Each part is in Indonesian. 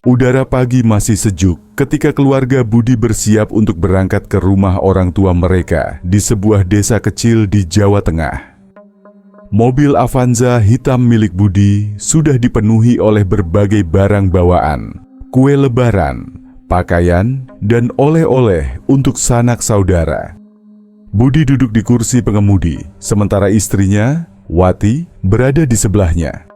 Udara pagi masih sejuk ketika keluarga Budi bersiap untuk berangkat ke rumah orang tua mereka di sebuah desa kecil di Jawa Tengah. Mobil Avanza hitam milik Budi sudah dipenuhi oleh berbagai barang bawaan, kue lebaran, pakaian, dan oleh-oleh untuk sanak saudara. Budi duduk di kursi pengemudi, sementara istrinya, Wati, berada di sebelahnya.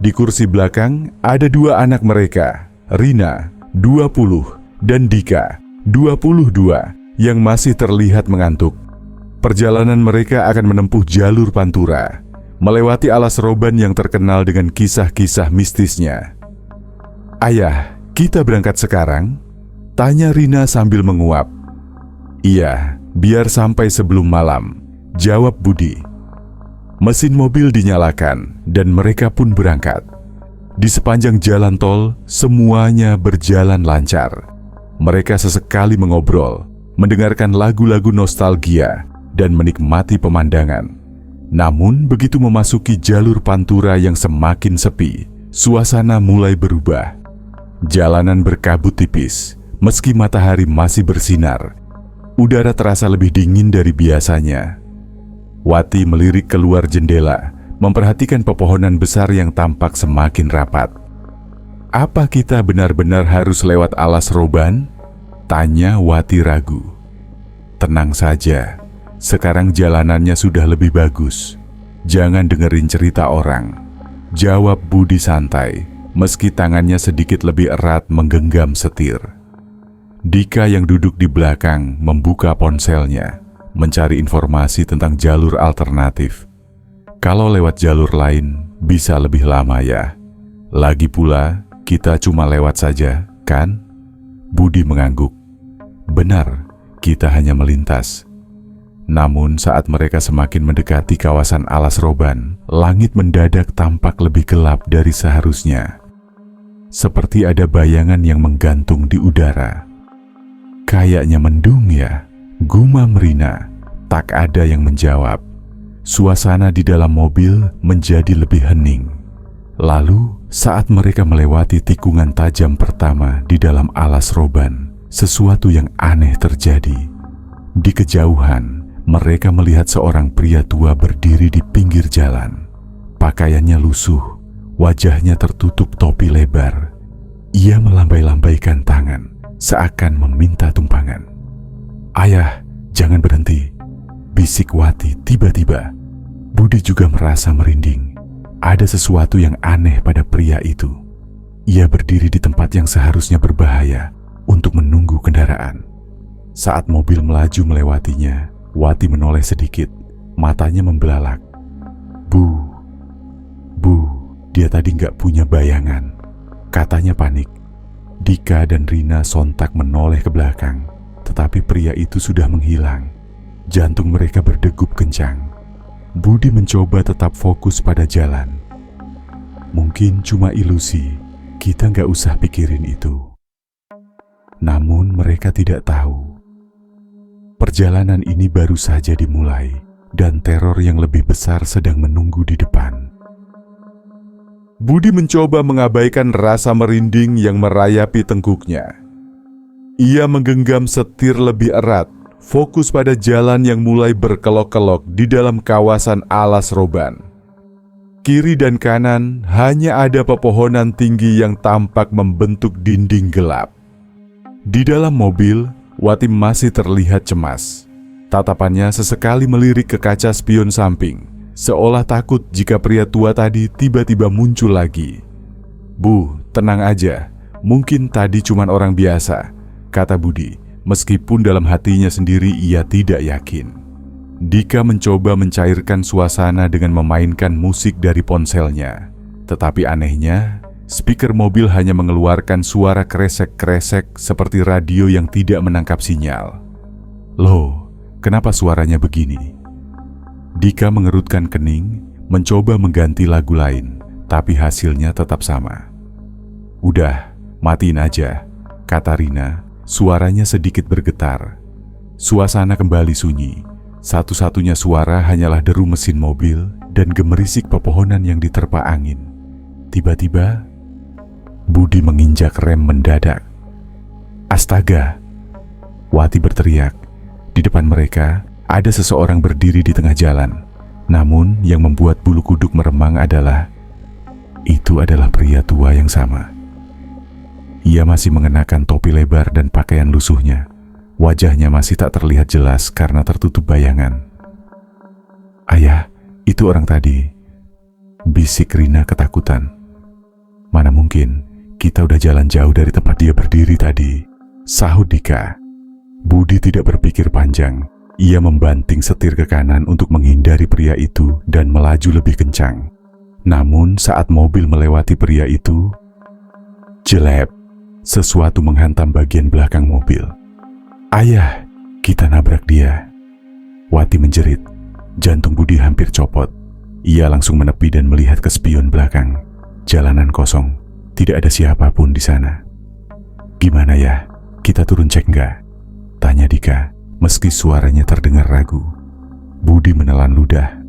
Di kursi belakang ada dua anak mereka, Rina, 20, dan Dika, 22, yang masih terlihat mengantuk. Perjalanan mereka akan menempuh jalur Pantura, melewati alas roban yang terkenal dengan kisah-kisah mistisnya. "Ayah, kita berangkat sekarang?" tanya Rina sambil menguap. "Iya, biar sampai sebelum malam," jawab Budi. Mesin mobil dinyalakan dan mereka pun berangkat. Di sepanjang jalan tol, semuanya berjalan lancar. Mereka sesekali mengobrol, mendengarkan lagu-lagu nostalgia, dan menikmati pemandangan. Namun, begitu memasuki jalur Pantura yang semakin sepi, suasana mulai berubah. Jalanan berkabut tipis, meski matahari masih bersinar. Udara terasa lebih dingin dari biasanya. Wati melirik keluar jendela, memperhatikan pepohonan besar yang tampak semakin rapat. "Apa kita benar-benar harus lewat alas roban?" tanya Wati ragu. "Tenang saja, sekarang jalanannya sudah lebih bagus. Jangan dengerin cerita orang," jawab Budi santai, meski tangannya sedikit lebih erat menggenggam setir. Dika yang duduk di belakang membuka ponselnya, mencari informasi tentang jalur alternatif. "Kalau lewat jalur lain, bisa lebih lama ya. Lagi pula, kita cuma lewat saja, kan?" Budi mengangguk. "Benar, kita hanya melintas." Namun saat mereka semakin mendekati kawasan alas roban, langit mendadak tampak lebih gelap dari seharusnya. Seperti ada bayangan yang menggantung di udara. "Kayaknya mendung ya," gumam Rina. Tak ada yang menjawab. Suasana di dalam mobil menjadi lebih hening. Lalu, saat mereka melewati tikungan tajam pertama di dalam alas roban, sesuatu yang aneh terjadi. Di kejauhan, mereka melihat seorang pria tua berdiri di pinggir jalan. Pakaiannya lusuh, wajahnya tertutup topi lebar. Ia melambai-lambaikan tangan, seakan meminta tumpangan. "Ayah, jangan berhenti," bisik Wati tiba-tiba. Budi juga merasa merinding. Ada sesuatu yang aneh pada pria itu. Ia berdiri di tempat yang seharusnya berbahaya untuk menunggu kendaraan. Saat mobil melaju melewatinya, Wati menoleh sedikit, matanya membelalak. Bu, dia tadi nggak punya bayangan," katanya panik. Dika dan Rina sontak menoleh ke belakang, tetapi pria itu sudah menghilang. Jantung mereka berdegup kencang. Budi mencoba tetap fokus pada jalan. "Mungkin cuma ilusi, kita nggak usah pikirin itu." Namun mereka tidak tahu. Perjalanan ini baru saja dimulai, dan teror yang lebih besar sedang menunggu di depan. Budi mencoba mengabaikan rasa merinding yang merayapi tengkuknya. Ia menggenggam setir lebih erat, fokus pada jalan yang mulai berkelok-kelok di dalam kawasan alas roban. Kiri dan kanan hanya ada pepohonan tinggi yang tampak membentuk dinding gelap. Di dalam mobil, Wati masih terlihat cemas. Tatapannya sesekali melirik ke kaca spion samping, seolah takut jika pria tua tadi tiba-tiba muncul lagi. "Bu, tenang aja, mungkin tadi cuma orang biasa," kata Budi. Meskipun dalam hatinya sendiri ia tidak yakin. Dika mencoba mencairkan suasana dengan memainkan musik dari ponselnya. Tetapi anehnya, speaker mobil hanya mengeluarkan suara kresek-kresek seperti radio yang tidak menangkap sinyal. "Loh, kenapa suaranya begini?" Dika mengerutkan kening, mencoba mengganti lagu lain, tapi hasilnya tetap sama. "Udah, matiin aja," kata Rina. Suaranya sedikit bergetar. Suasana kembali sunyi. Satu-satunya suara hanyalah deru mesin mobil dan gemerisik pepohonan yang diterpa angin. Tiba-tiba, Budi menginjak rem mendadak. Astaga! Wati berteriak. Di depan mereka, ada seseorang berdiri di tengah jalan. Namun, yang membuat bulu kuduk meremang adalah pria tua yang sama. Ia masih mengenakan topi lebar dan pakaian lusuhnya. Wajahnya masih tak terlihat jelas karena tertutup bayangan. "Ayah, itu orang tadi," bisik Rina ketakutan. "Mana mungkin, kita udah jalan jauh dari tempat dia berdiri tadi," sahut Dika. Budi tidak berpikir panjang. Ia membanting setir ke kanan untuk menghindari pria itu dan melaju lebih kencang. Namun saat mobil melewati pria itu, jelek, sesuatu menghantam bagian belakang mobil. "Ayah, kita nabrak dia," Wati menjerit. Jantung Budi hampir copot. Ia langsung menepi dan melihat ke spion belakang. Jalanan kosong, tidak ada siapapun di sana. "Gimana ya, kita turun cek nggak?" tanya Dika, meski suaranya terdengar ragu. Budi menelan ludah.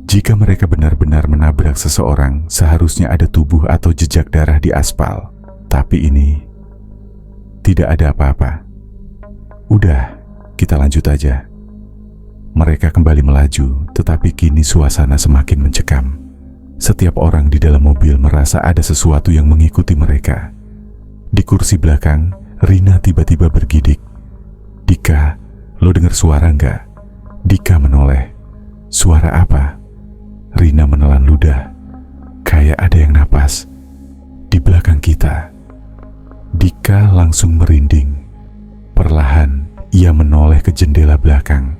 Jika mereka benar-benar menabrak seseorang, seharusnya ada tubuh atau jejak darah di aspal. Tapi ini tidak ada apa-apa. "Udah, kita lanjut aja." Mereka kembali melaju, tetapi kini suasana semakin mencekam. Setiap orang di dalam mobil merasa ada sesuatu yang mengikuti mereka. Di kursi belakang, Rina tiba-tiba bergidik. "Dika, lo dengar suara nggak?" Dika menoleh. "Suara apa?" Rina menelan ludah. "Kayak ada yang napas di belakang kita." Dika langsung merinding. Perlahan, ia menoleh ke jendela belakang.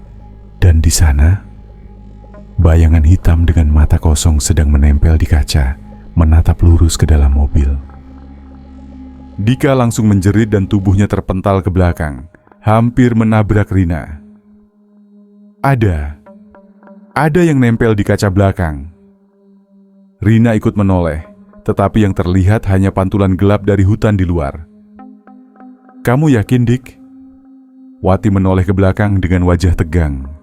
Dan di sana, bayangan hitam dengan mata kosong sedang menempel di kaca, menatap lurus ke dalam mobil. Dika langsung menjerit dan tubuhnya terpental ke belakang, hampir menabrak Rina. Ada yang nempel di kaca belakang. Rina ikut menoleh, tetapi yang terlihat hanya pantulan gelap dari hutan di luar. "Kamu yakin, Dik?" Wati menoleh ke belakang dengan wajah tegang.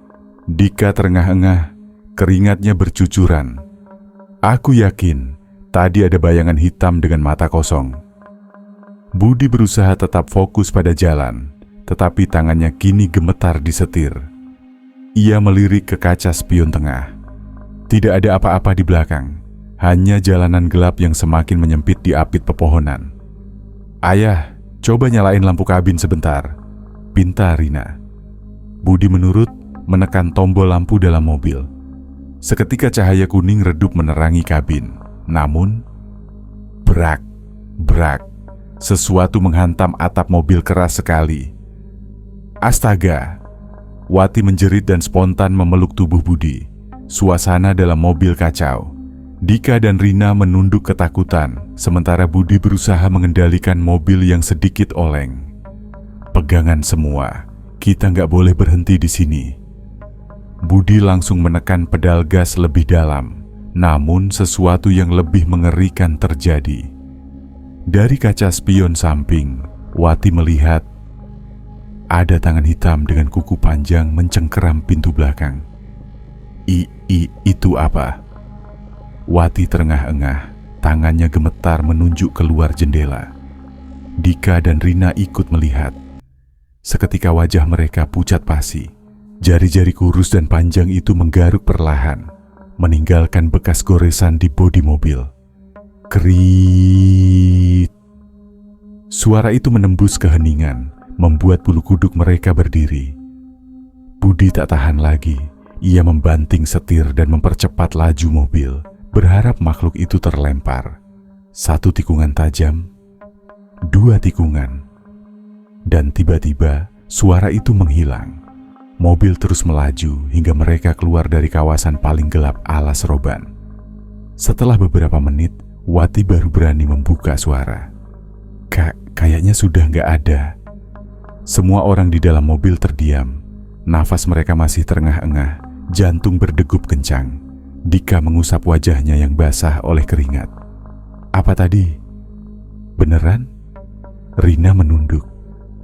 Dika terengah-engah, keringatnya bercucuran. "Aku yakin, tadi ada bayangan hitam dengan mata kosong." Budi berusaha tetap fokus pada jalan, tetapi tangannya kini gemetar di setir. Ia melirik ke kaca spion tengah. Tidak ada apa-apa di belakang, hanya jalanan gelap yang semakin menyempit di apit pepohonan. "Ayah, coba nyalain lampu kabin sebentar," pinta Rina. Budi menurut, menekan tombol lampu dalam mobil. Seketika cahaya kuning redup menerangi kabin. Namun, brak, sesuatu menghantam atap mobil keras sekali. "Astaga!" Wati menjerit dan spontan memeluk tubuh Budi. Suasana dalam mobil kacau. Dika dan Rina menunduk ketakutan, sementara Budi berusaha mengendalikan mobil yang sedikit oleng. "Pegangan semua, kita nggak boleh berhenti di sini." Budi langsung menekan pedal gas lebih dalam, namun sesuatu yang lebih mengerikan terjadi. Dari kaca spion samping, Wati melihat ada tangan hitam dengan kuku panjang mencengkeram pintu belakang. Itu apa?" Wati terengah-engah, tangannya gemetar menunjuk keluar jendela. Dika dan Rina ikut melihat. Seketika wajah mereka pucat pasi. Jari-jari kurus dan panjang itu menggaruk perlahan, meninggalkan bekas goresan di bodi mobil. Krit. Suara itu menembus keheningan, membuat bulu kuduk mereka berdiri. Budi tak tahan lagi. Ia membanting setir dan mempercepat laju mobil, berharap makhluk itu terlempar. 1 tikungan tajam, 2 tikungan, dan tiba-tiba suara itu menghilang. Mobil terus melaju hingga mereka keluar dari kawasan paling gelap alas roban. Setelah beberapa menit, Wati baru berani membuka suara. Kayaknya sudah nggak ada." Semua orang di dalam mobil terdiam. Nafas mereka masih terengah-engah, jantung berdegup kencang. Dika mengusap wajahnya yang basah oleh keringat. "Apa tadi? Beneran?" Rina menunduk,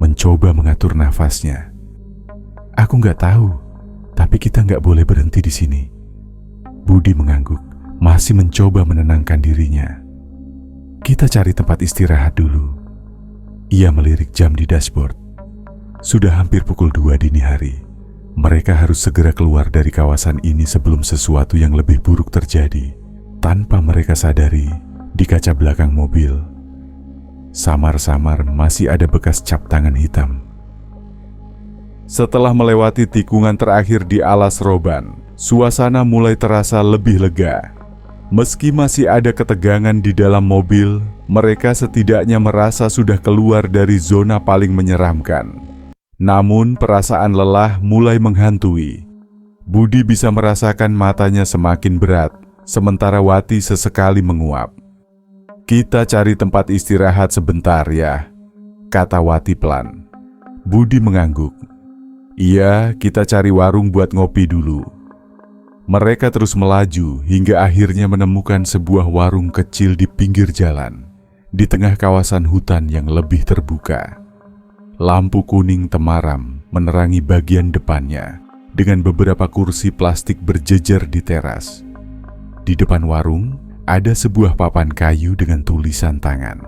mencoba mengatur nafasnya. "Aku nggak tahu, tapi kita nggak boleh berhenti di sini." Budi mengangguk, masih mencoba menenangkan dirinya. Kita cari tempat istirahat dulu. Ia melirik jam di dashboard. Sudah hampir pukul 2 dini hari. Mereka harus segera keluar dari kawasan ini sebelum sesuatu yang lebih buruk terjadi. Tanpa mereka sadari, di kaca belakang mobil, samar-samar masih ada bekas cap tangan hitam. Setelah melewati tikungan terakhir di alas roban, suasana mulai terasa lebih lega. Meski masih ada ketegangan di dalam mobil, mereka setidaknya merasa sudah keluar dari zona paling menyeramkan. Namun perasaan lelah mulai menghantui. Budi bisa merasakan matanya semakin berat, sementara Wati sesekali menguap. "Kita cari tempat istirahat sebentar ya," kata Wati pelan. Budi mengangguk. "Iya, kita cari warung buat ngopi dulu." Mereka terus melaju hingga akhirnya menemukan sebuah warung kecil di pinggir jalan, di tengah kawasan hutan yang lebih terbuka. Lampu kuning temaram menerangi bagian depannya, dengan beberapa kursi plastik berjejer di teras. Di depan warung, ada sebuah papan kayu dengan tulisan tangan.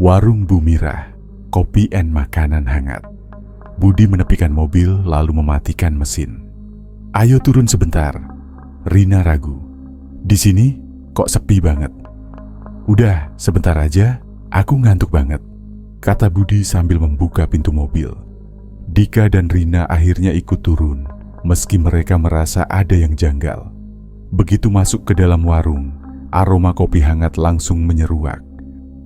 "Warung Bu Mirah, kopi and makanan hangat." Budi menepikan mobil lalu mematikan mesin. "Ayo turun sebentar." Rina ragu. "Di sini kok sepi banget." "Udah, sebentar aja, aku ngantuk banget," kata Budi sambil membuka pintu mobil. Dika dan Rina akhirnya ikut turun, meski mereka merasa ada yang janggal. Begitu masuk ke dalam warung, aroma kopi hangat langsung menyeruak.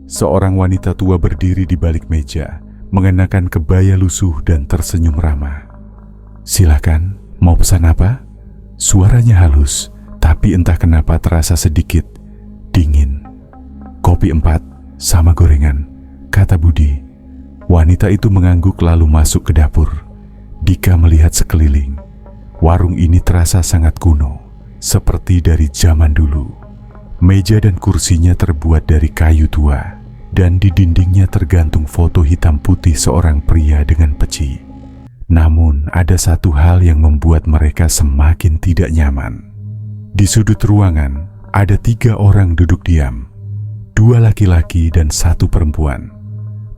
Seorang wanita tua berdiri di balik meja, mengenakan kebaya lusuh dan tersenyum ramah. "Silakan, mau pesan apa?" Suaranya halus, tapi entah kenapa terasa sedikit dingin. "Kopi 4 sama gorengan," kata Budi. Wanita itu mengangguk lalu masuk ke dapur. Dika melihat sekeliling. Warung ini terasa sangat kuno, seperti dari zaman dulu. Meja dan kursinya terbuat dari kayu tua, dan di dindingnya tergantung foto hitam putih seorang pria dengan peci. Namun ada satu hal yang membuat mereka semakin tidak nyaman. Di sudut ruangan ada 3 orang duduk diam, 2 laki-laki dan 1 perempuan.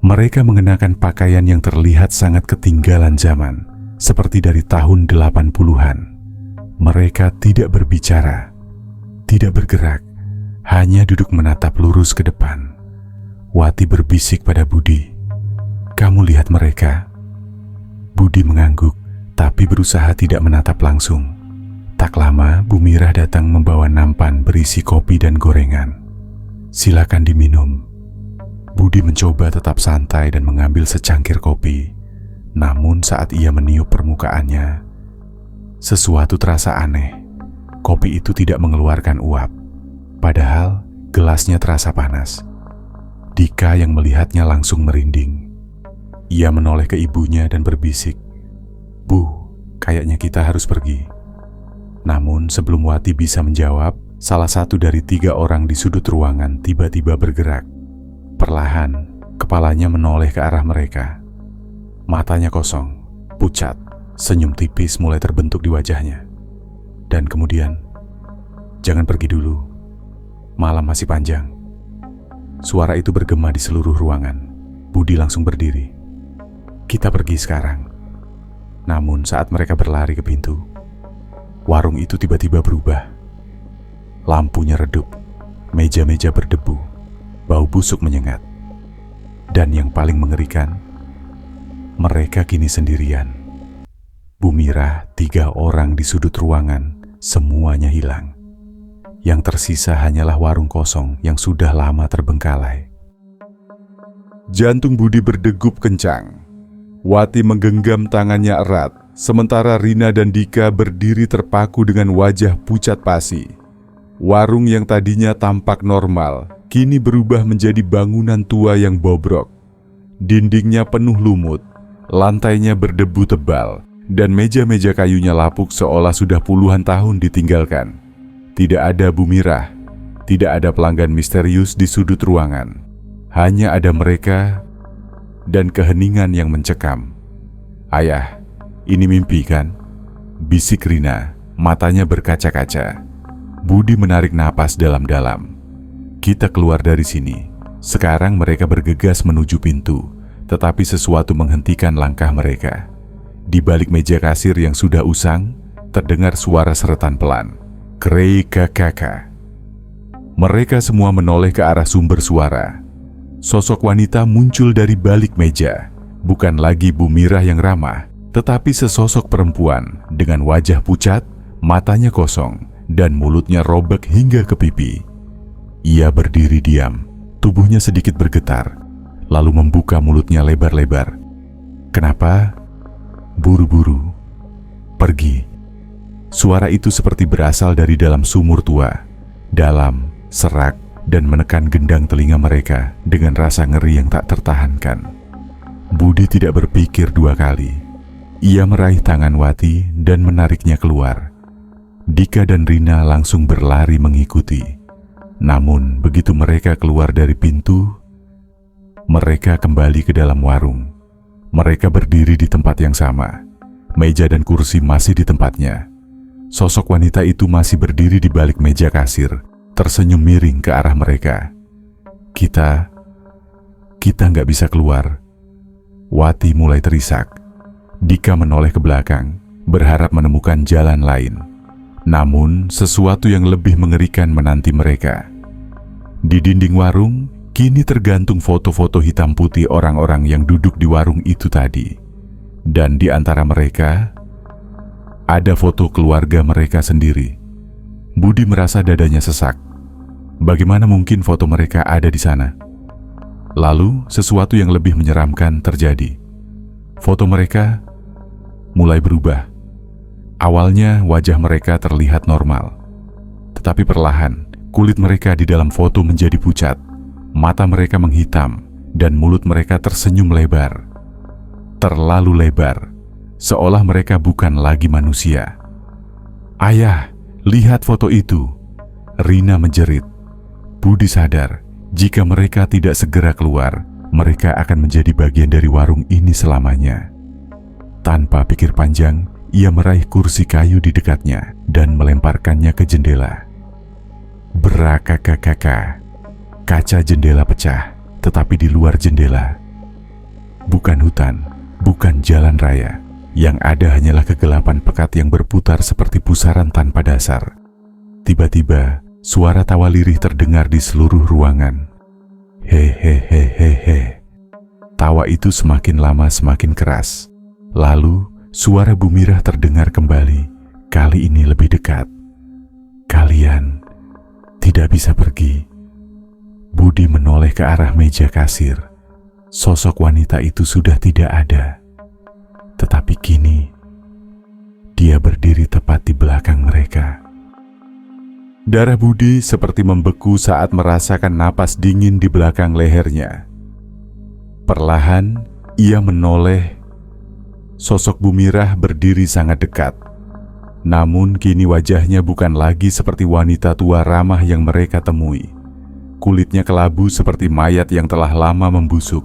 Mereka mengenakan pakaian yang terlihat sangat ketinggalan zaman, seperti dari tahun 80-an. Mereka tidak berbicara, tidak bergerak, hanya duduk menatap lurus ke depan. Wati berbisik pada Budi, "Kamu lihat mereka?" Budi mengangguk, tapi berusaha tidak menatap langsung. Tak lama, Bu Mirah datang membawa nampan berisi kopi dan gorengan. "Silakan diminum." Budi mencoba tetap santai dan mengambil secangkir kopi. Namun saat ia meniup permukaannya, sesuatu terasa aneh. Kopi itu tidak mengeluarkan uap, padahal gelasnya terasa panas. Dika yang melihatnya langsung merinding. Ia menoleh ke ibunya dan berbisik, "Bu, kayaknya kita harus pergi." Namun sebelum Wati bisa menjawab, salah satu dari 3 orang di sudut ruangan tiba-tiba bergerak. Perlahan, kepalanya menoleh ke arah mereka. Matanya kosong, pucat, senyum tipis mulai terbentuk di wajahnya. Dan kemudian, "Jangan pergi dulu, malam masih panjang." Suara itu bergema di seluruh ruangan. Budi langsung berdiri. "Kita pergi sekarang." Namun saat mereka berlari ke pintu, warung itu tiba-tiba berubah. Lampunya redup, meja-meja berdebu, bau busuk menyengat. Dan yang paling mengerikan, mereka kini sendirian. Bu Mirah, 3 orang di sudut ruangan, semuanya hilang. Yang tersisa hanyalah warung kosong yang sudah lama terbengkalai. Jantung Budi berdegup kencang. Wati menggenggam tangannya erat, sementara Rina dan Dika berdiri terpaku dengan wajah pucat pasi. Warung yang tadinya tampak normal, kini berubah menjadi bangunan tua yang bobrok. Dindingnya penuh lumut, lantainya berdebu tebal, dan meja-meja kayunya lapuk seolah sudah puluhan tahun ditinggalkan. Tidak ada Bu Mirah, tidak ada pelanggan misterius di sudut ruangan. Hanya ada mereka dan keheningan yang mencekam. "Ayah, ini mimpi kan?" bisik Rina, matanya berkaca-kaca. Budi menarik napas dalam-dalam. "Kita keluar dari sini. Sekarang mereka bergegas menuju pintu, tetapi sesuatu menghentikan langkah mereka. Di balik meja kasir yang sudah usang, terdengar suara seretan pelan. Krekakaka. Mereka semua menoleh ke arah sumber suara. Sosok wanita muncul dari balik meja. Bukan lagi Bu Mirah yang ramah, tetapi sesosok perempuan dengan wajah pucat, matanya kosong, dan mulutnya robek hingga ke pipi. Ia berdiri diam, tubuhnya sedikit bergetar, lalu membuka mulutnya lebar-lebar. Kenapa? Buru-buru. Pergi. Suara itu seperti berasal dari dalam sumur tua, dalam, serak, dan menekan gendang telinga mereka dengan rasa ngeri yang tak tertahankan. Budi tidak berpikir dua kali. Ia meraih tangan Wati dan menariknya keluar. Dika dan Rina langsung berlari mengikuti. Namun begitu mereka keluar dari pintu, mereka kembali ke dalam warung. Mereka berdiri di tempat yang sama. Meja dan kursi masih di tempatnya. Sosok wanita itu masih berdiri di balik meja kasir, tersenyum miring ke arah mereka. Kita nggak bisa keluar. Wati mulai terisak. Dika menoleh ke belakang, berharap menemukan jalan lain. Namun, sesuatu yang lebih mengerikan menanti mereka. Di dinding warung, kini tergantung foto-foto hitam putih orang-orang yang duduk di warung itu tadi. Dan di antara mereka, ada foto keluarga mereka sendiri. Budi merasa dadanya sesak. Bagaimana mungkin foto mereka ada di sana? Lalu, sesuatu yang lebih menyeramkan terjadi. Foto mereka mulai berubah. Awalnya, wajah mereka terlihat normal. Tetapi perlahan, kulit mereka di dalam foto menjadi pucat. Mata mereka menghitam, dan mulut mereka tersenyum lebar. Terlalu lebar, seolah mereka bukan lagi manusia. Ayah, lihat foto itu. Rina menjerit. Budi sadar, jika mereka tidak segera keluar, mereka akan menjadi bagian dari warung ini selamanya. Tanpa pikir panjang, ia meraih kursi kayu di dekatnya dan melemparkannya ke jendela. Berakakakaka. Kaca jendela pecah, tetapi di luar jendela, bukan hutan, bukan jalan raya. Yang ada hanyalah kegelapan pekat yang berputar seperti pusaran tanpa dasar. Tiba-tiba, suara tawa lirih terdengar di seluruh ruangan. Hehehehehe. Tawa itu semakin lama semakin keras. Lalu, suara Bu Mirah terdengar kembali, kali ini lebih dekat. Kalian tidak bisa pergi. Budi menoleh ke arah meja kasir. Sosok wanita itu sudah tidak ada. Tetapi kini, dia berdiri tepat di belakang mereka. Darah Budi seperti membeku saat merasakan napas dingin di belakang lehernya. Perlahan, ia menoleh. Sosok Bu Mirah berdiri sangat dekat. Namun kini wajahnya bukan lagi seperti wanita tua ramah yang mereka temui. Kulitnya kelabu seperti mayat yang telah lama membusuk.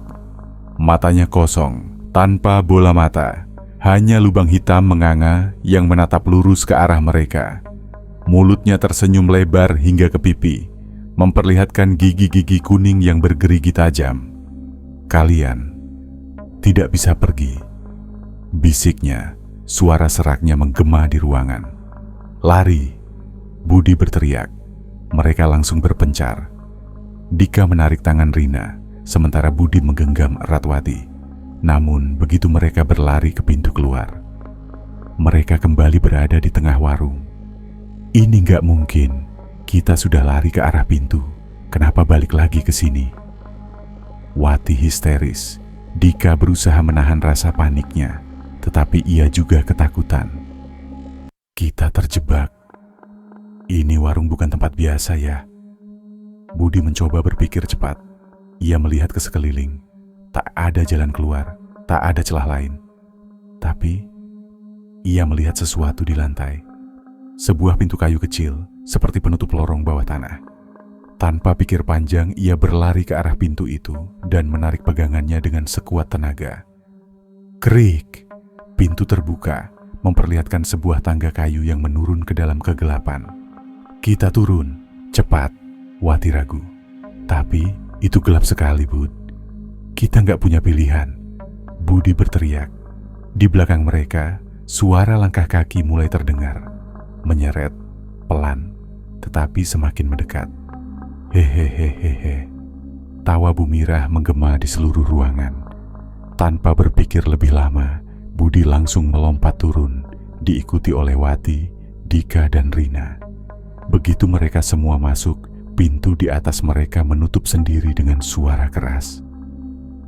Matanya kosong, tanpa bola mata. Hanya lubang hitam menganga yang menatap lurus ke arah mereka. Mulutnya tersenyum lebar hingga ke pipi, memperlihatkan gigi-gigi kuning yang bergerigi tajam. Kalian tidak bisa pergi, bisiknya. Suara seraknya menggema di ruangan. Lari, Budi berteriak. Mereka langsung berpencar. Dika menarik tangan Rina, sementara Budi menggenggam erat Wati. Namun begitu mereka berlari ke pintu keluar, mereka kembali berada di tengah warung. Ini nggak mungkin, kita sudah lari ke arah pintu, kenapa balik lagi ke sini? Wati histeris. Dika berusaha menahan rasa paniknya, tetapi ia juga ketakutan. Kita terjebak. Ini warung bukan tempat biasa ya. Budi mencoba berpikir cepat. Ia melihat ke sekeliling. Tak ada jalan keluar, tak ada celah lain. Tapi, ia melihat sesuatu di lantai. Sebuah pintu kayu kecil, seperti penutup lorong bawah tanah. Tanpa pikir panjang, ia berlari ke arah pintu itu dan menarik pegangannya dengan sekuat tenaga. Krik! Pintu terbuka, memperlihatkan sebuah tangga kayu yang menurun ke dalam kegelapan. Kita turun, cepat, Wati ragu. Tapi, Itu gelap sekali, Bud. Kita nggak punya pilihan, Budi berteriak. Di belakang mereka, suara langkah kaki mulai terdengar, menyeret, pelan, tetapi semakin mendekat. Hehehehehe. Tawa Bu Mirah menggema di seluruh ruangan. Tanpa berpikir lebih lama, Budi langsung melompat turun, diikuti oleh Wati, Dika, dan Rina. Begitu mereka semua masuk, pintu di atas mereka menutup sendiri dengan suara keras.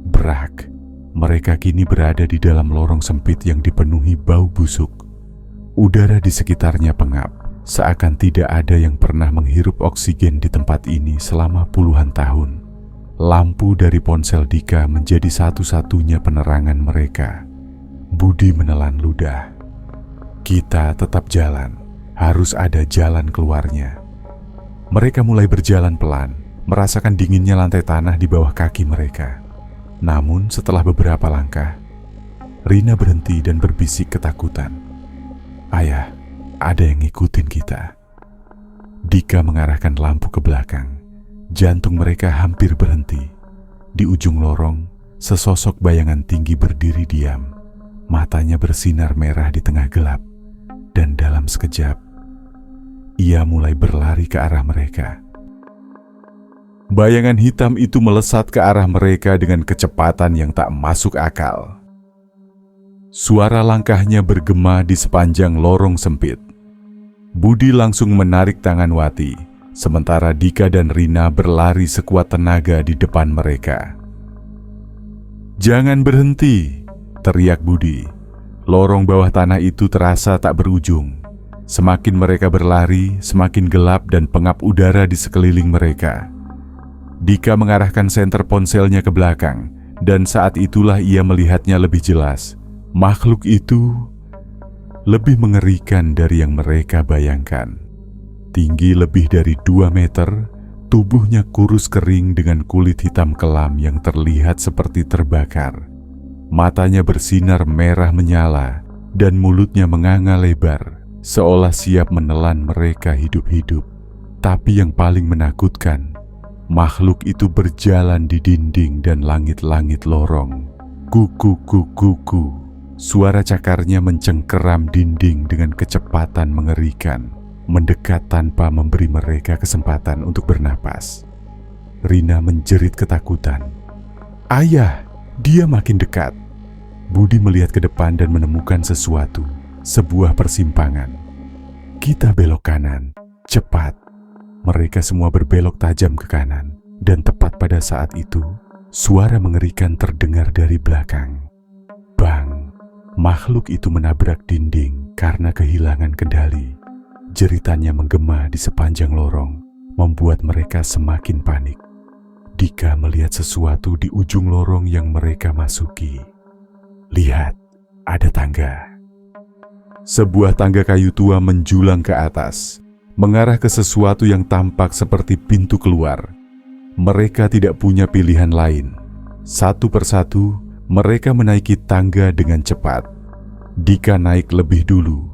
Brak, mereka kini berada di dalam lorong sempit yang dipenuhi bau busuk. Udara di sekitarnya pengap, seakan tidak ada yang pernah menghirup oksigen di tempat ini selama puluhan tahun. Lampu dari ponsel Dika menjadi satu-satunya penerangan mereka. Budi menelan ludah. Kita tetap jalan, harus ada jalan keluarnya. Mereka mulai berjalan pelan, merasakan dinginnya lantai tanah di bawah kaki mereka. Namun setelah beberapa langkah, Rina berhenti dan berbisik ketakutan. Ayah, ada yang ngikutin kita. Dika mengarahkan lampu ke belakang. Jantung mereka hampir berhenti. Di ujung lorong, sesosok bayangan tinggi berdiri diam. Matanya bersinar merah di tengah gelap. Dan dalam sekejap, ia mulai berlari ke arah mereka. Bayangan hitam itu melesat ke arah mereka dengan kecepatan yang tak masuk akal. Suara langkahnya bergema di sepanjang lorong sempit. Budi langsung menarik tangan Wati, sementara Dika dan Rina berlari sekuat tenaga di depan mereka. "Jangan berhenti!" teriak Budi. Lorong bawah tanah itu terasa tak berujung. Semakin mereka berlari, semakin gelap dan pengap udara di sekeliling mereka. Dika mengarahkan senter ponselnya ke belakang, dan saat itulah ia melihatnya lebih jelas. Makhluk itu lebih mengerikan dari yang mereka bayangkan. Tinggi lebih dari 2 meter, tubuhnya kurus kering dengan kulit hitam kelam yang terlihat seperti terbakar. Matanya bersinar merah menyala, dan mulutnya menganga lebar, seolah siap menelan mereka hidup-hidup. Tapi yang paling menakutkan, makhluk itu berjalan di dinding dan langit-langit lorong. Kuku-kuku-kuku. Suara cakarnya mencengkeram dinding dengan kecepatan mengerikan, mendekat tanpa memberi mereka kesempatan untuk bernapas. Rina menjerit ketakutan. "Ayah, dia makin dekat." Budi melihat ke depan dan menemukan sesuatu, sebuah persimpangan. "Kita belok kanan, cepat." Mereka semua berbelok tajam ke kanan, dan tepat pada saat itu, suara mengerikan terdengar dari belakang. Bang! Makhluk itu menabrak dinding karena kehilangan kendali. Jeritannya menggema di sepanjang lorong, membuat mereka semakin panik. Dika melihat sesuatu di ujung lorong yang mereka masuki. "Lihat, ada tangga." Sebuah tangga kayu tua menjulang ke atas, mengarah ke sesuatu yang tampak seperti pintu keluar. Mereka tidak punya pilihan lain. Satu persatu, mereka menaiki tangga dengan cepat. Dika naik lebih dulu,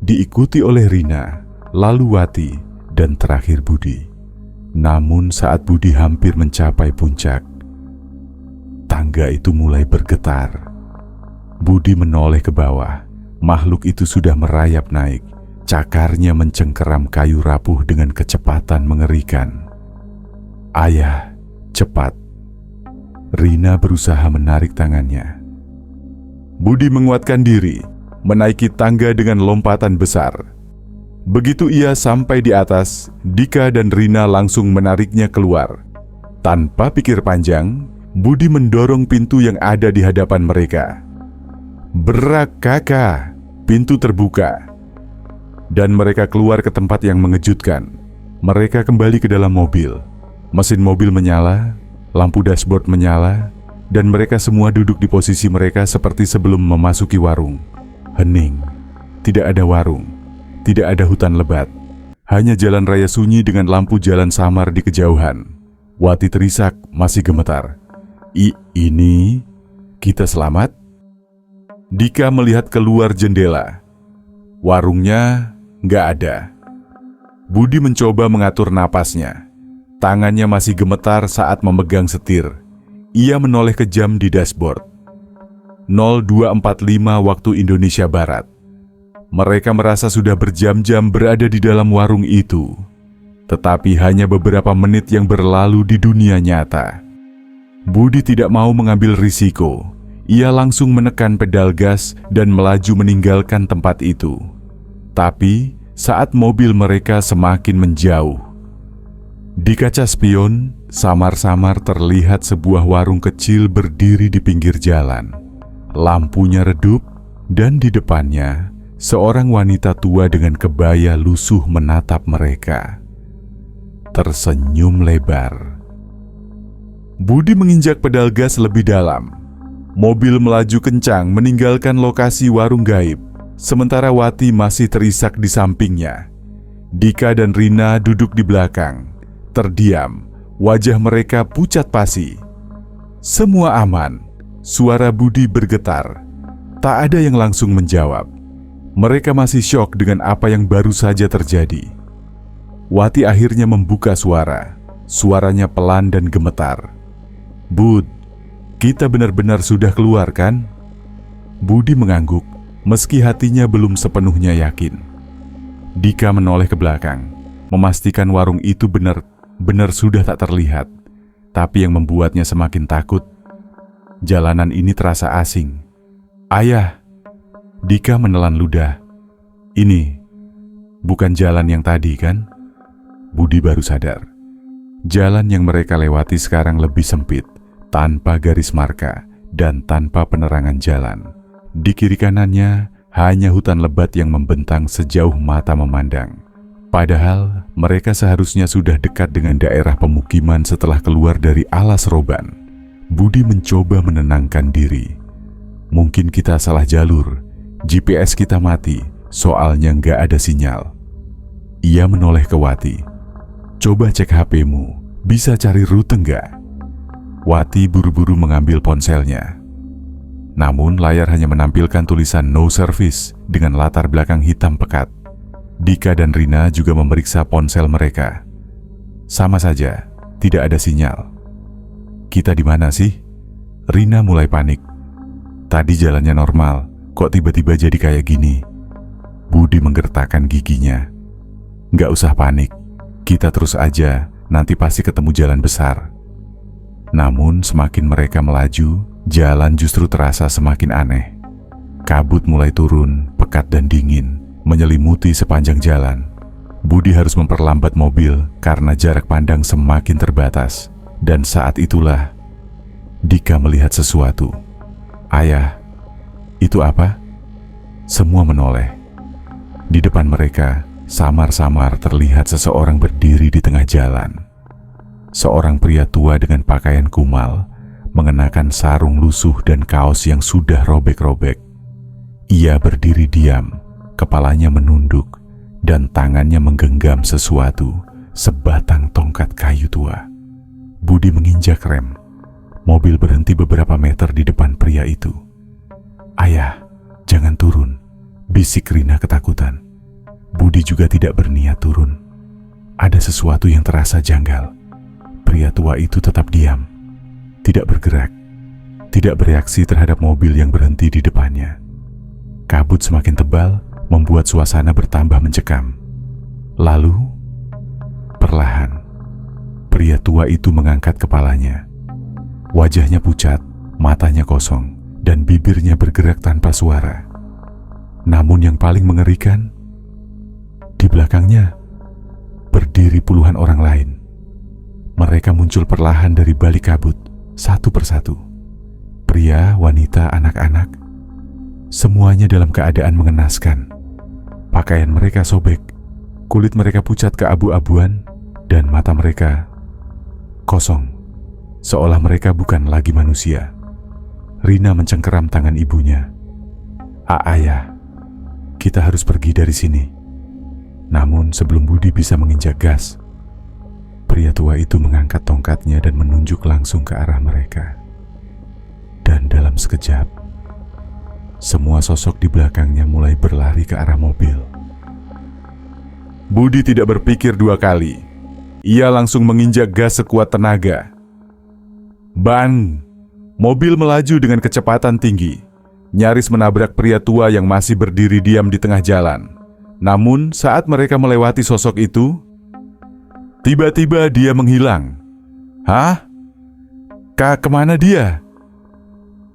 diikuti oleh Rina, lalu Wati, dan terakhir Budi. Namun saat Budi hampir mencapai puncak, tangga itu mulai bergetar. Budi menoleh ke bawah. Makhluk itu sudah merayap naik. Cakarnya mencengkeram kayu rapuh dengan kecepatan mengerikan. "Ayah, cepat!" Rina berusaha menarik tangannya. Budi menguatkan diri, menaiki tangga dengan lompatan besar. Begitu ia sampai di atas, Dika dan Rina langsung menariknya keluar. Tanpa pikir panjang, Budi mendorong pintu yang ada di hadapan mereka. Berak kakak, pintu terbuka. Dan mereka keluar ke tempat yang mengejutkan. Mereka kembali ke dalam mobil. Mesin mobil menyala, lampu dashboard menyala, dan mereka semua duduk di posisi mereka seperti sebelum memasuki warung. Hening, tidak ada warung, tidak ada hutan lebat, hanya jalan raya sunyi dengan lampu jalan samar di kejauhan. Wati terisak, masih gemetar. Ini, kita selamat?" Dika melihat keluar jendela. Warungnya nggak ada. Budi mencoba mengatur napasnya. Tangannya masih gemetar saat memegang setir. Ia menoleh ke jam di dashboard. 02.45 waktu Indonesia Barat. Mereka merasa sudah berjam-jam berada di dalam warung itu. Tetapi hanya beberapa menit yang berlalu di dunia nyata. Budi tidak mau mengambil risiko. Ia langsung menekan pedal gas dan melaju meninggalkan tempat itu. Tapi saat mobil mereka semakin menjauh, di kaca spion, samar-samar terlihat sebuah warung kecil berdiri di pinggir jalan. Lampunya redup, dan di depannya, seorang wanita tua dengan kebaya lusuh menatap mereka. Tersenyum lebar. Budi menginjak pedal gas lebih dalam. Mobil melaju kencang meninggalkan lokasi warung gaib, sementara Wati masih terisak di sampingnya. Dika dan Rina duduk di belakang. Terdiam, wajah mereka pucat pasi. Semua aman, suara Budi bergetar. Tak ada yang langsung menjawab. Mereka masih syok dengan apa yang baru saja terjadi. Wati akhirnya membuka suara. Suaranya pelan dan gemetar. "Bud, kita benar-benar sudah keluar kan?" Budi mengangguk, meski hatinya belum sepenuhnya yakin. Dika menoleh ke belakang, memastikan warung itu benar sudah tak terlihat. Tapi yang membuatnya semakin takut, jalanan ini terasa asing. "Ayah," Dika menelan ludah. "Ini bukan jalan yang tadi kan?" Budi baru sadar. Jalan yang mereka lewati sekarang lebih sempit, tanpa garis marka dan tanpa penerangan jalan. Di kiri kanannya hanya hutan lebat yang membentang sejauh mata memandang. Padahal mereka seharusnya sudah dekat dengan daerah pemukiman setelah keluar dari alas roban. Budi mencoba menenangkan diri. Mungkin kita salah jalur, GPS kita mati, soalnya nggak ada sinyal. Ia menoleh ke Wati. "Coba cek HP-mu, bisa cari rute nggak?" Wati buru-buru mengambil ponselnya. Namun layar hanya menampilkan tulisan "No Service" dengan latar belakang hitam pekat. Dika dan Rina juga memeriksa ponsel mereka. Sama saja, tidak ada sinyal. "Kita di mana sih?" Rina mulai panik. "Tadi jalannya normal, kok tiba-tiba jadi kayak gini?" Budi menggertakkan giginya. "Nggak usah panik, kita terus aja, nanti pasti ketemu jalan besar." Namun semakin mereka melaju, jalan justru terasa semakin aneh. Kabut mulai turun, pekat dan dingin, menyelimuti sepanjang jalan. Budi harus memperlambat mobil karena jarak pandang semakin terbatas. Dan saat itulah Dika melihat sesuatu. "Ayah, itu apa?" Semua menoleh. Di depan mereka, samar-samar terlihat seseorang berdiri di tengah jalan. Seorang pria tua dengan pakaian kumal, mengenakan sarung lusuh dan kaos yang sudah robek-robek. Ia berdiri diam, kepalanya menunduk, dan tangannya menggenggam sesuatu, sebatang tongkat kayu tua. Budi menginjak rem. Mobil berhenti beberapa meter di depan pria itu. "Ayah, jangan turun," bisik Rina ketakutan. Budi juga tidak berniat turun. Ada sesuatu yang terasa janggal. Pria tua itu tetap diam, tidak bergerak, tidak bereaksi terhadap mobil yang berhenti di depannya. Kabut semakin tebal, membuat suasana bertambah mencekam. Lalu, perlahan, pria tua itu mengangkat kepalanya. Wajahnya pucat, matanya kosong, dan bibirnya bergerak tanpa suara. Namun yang paling mengerikan, di belakangnya berdiri puluhan orang lain. Mereka muncul perlahan dari balik kabut, satu persatu. Pria, wanita, anak-anak, semuanya dalam keadaan mengenaskan. Pakaian mereka sobek, kulit mereka pucat keabu-abuan, dan mata mereka kosong, seolah mereka bukan lagi manusia. Rina mencengkeram tangan ibunya. Ayah, kita harus pergi dari sini." Namun sebelum Budi bisa menginjak gas, pria tua itu mengangkat tongkatnya dan menunjuk langsung ke arah mereka. Dan dalam sekejap, semua sosok di belakangnya mulai berlari ke arah mobil. Budi tidak berpikir dua kali. Ia langsung menginjak gas sekuat tenaga. Bang! Mobil melaju dengan kecepatan tinggi, nyaris menabrak pria tua yang masih berdiri diam di tengah jalan. Namun saat mereka melewati sosok itu, tiba-tiba dia menghilang. Hah? Kemana dia?